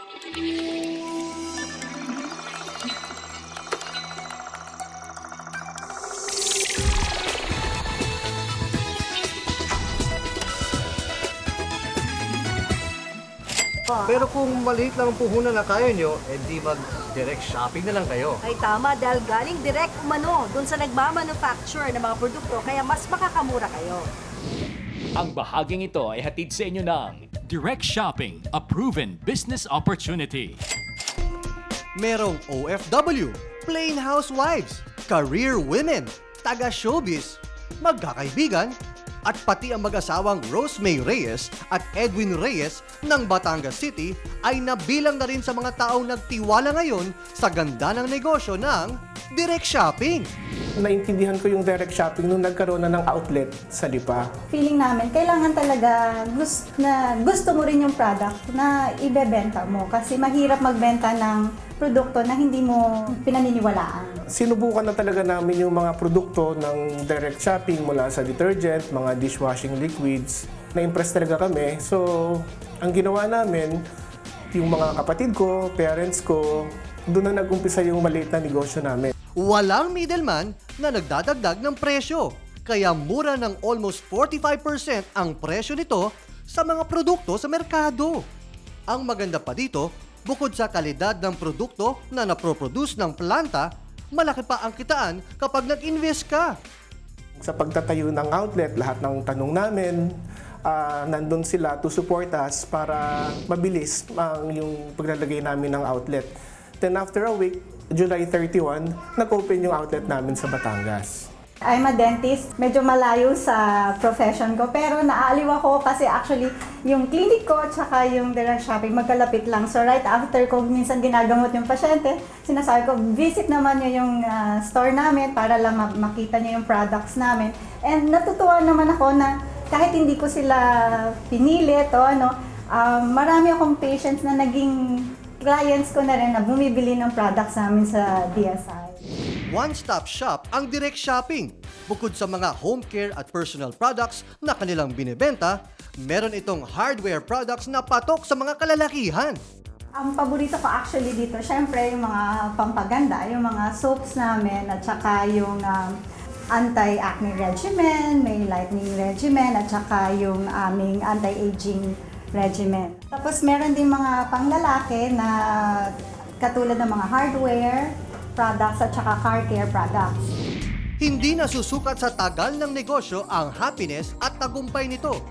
Pero kung maliit lang ang puhunan na kaya nyo, edi mag-direct shopping na lang kayo. Ay tama, dahil galing direct umano dun sa nagmamanufacture ng mga produkto, kaya mas makakamura kayo. Ang bahaging ito ay hatid sa inyo ng Direct Shopping, a proven business opportunity. Merong OFW, plain housewives, career women, taga-showbiz, magkakaibigan, at pati ang mag-asawang Rosemay Reyes at Edwin Reyes ng Batangas City ay nabilang na rin sa mga taong nagtiwala ngayon sa ganda ng negosyo ng direct shopping. Naintindihan ko yung direct shopping nung nagkaroon na ng outlet sa Lipa. Feeling namin, kailangan talaga gusto mo rin yung product na ibebenta mo kasi mahirap magbenta ng produkto na hindi mo pinaniniwalaan. Sinubukan na talaga namin yung mga produkto ng direct shopping mula sa detergent, mga dishwashing liquids. Na-impress talaga kami. So, ang ginawa namin, yung mga kapatid ko, parents ko, doon na nag-umpisa yung maliit na negosyo namin. Walang middleman na nagdadagdag ng presyo. Kaya mura ng almost 45% ang presyo nito sa mga produkto sa merkado. Ang maganda pa dito, bukod sa kalidad ng produkto na naproproduce ng planta, malaki pa ang kitaan kapag nag-invest ka. Sa pagtatayo ng outlet, lahat ng tanong namin, nandun sila to support us para mabilis yung paglalagay namin ng outlet. Then after a week, July 31, nag-open yung outlet namin sa Batangas. I'm a dentist, medyo malayo sa profession ko, pero naaaliw ako kasi actually yung clinic ko at saka yung direct shopping magkalapit lang. So right after ko minsan ginagamot yung pasyente, sinasabi ko, visit naman nyo yung store namin para lang makita nyo yung products namin. And natutuwa naman ako na kahit hindi ko sila pinilit o marami akong patients na naging clients ko na rin na bumibili ng products namin sa DSI. One-stop shop ang direct shopping. Bukod sa mga home care at personal products na kanilang binibenta, meron itong hardware products na patok sa mga kalalakihan. Ang paborito ko actually dito, syempre yung mga pampaganda, yung mga soaps namin at saka yung anti-acne regimen, may lightening regimen at saka yung aming anti-aging regimen. Tapos meron din mga panglalaki na katulad ng mga hardware products at saka car care products. Hindi nasusukat sa tagal ng negosyo ang happiness at tagumpay nito.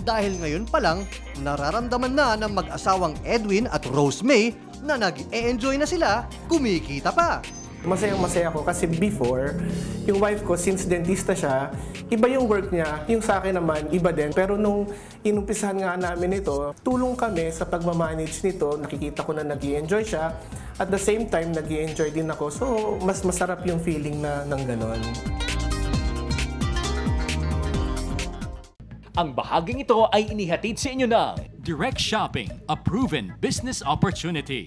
Dahil ngayon pa lang, nararamdaman na ng mag-asawang Edwin at Rosemay na nag-e-enjoy na sila, kumikita pa. Masayang-masaya ako kasi before, yung wife ko, since dentista siya, iba yung work niya, yung sa akin naman, iba din. Pero nung inumpisahan nga namin ito, tulong kami sa pagmamanage nito, nakikita ko na nag-i-enjoy siya. At the same time, nag-i-enjoy din ako. So, mas masarap yung feeling na ng ganon. Ang bahaging ito ay inihatid sa inyo ng Direct Shopping, a proven business opportunity.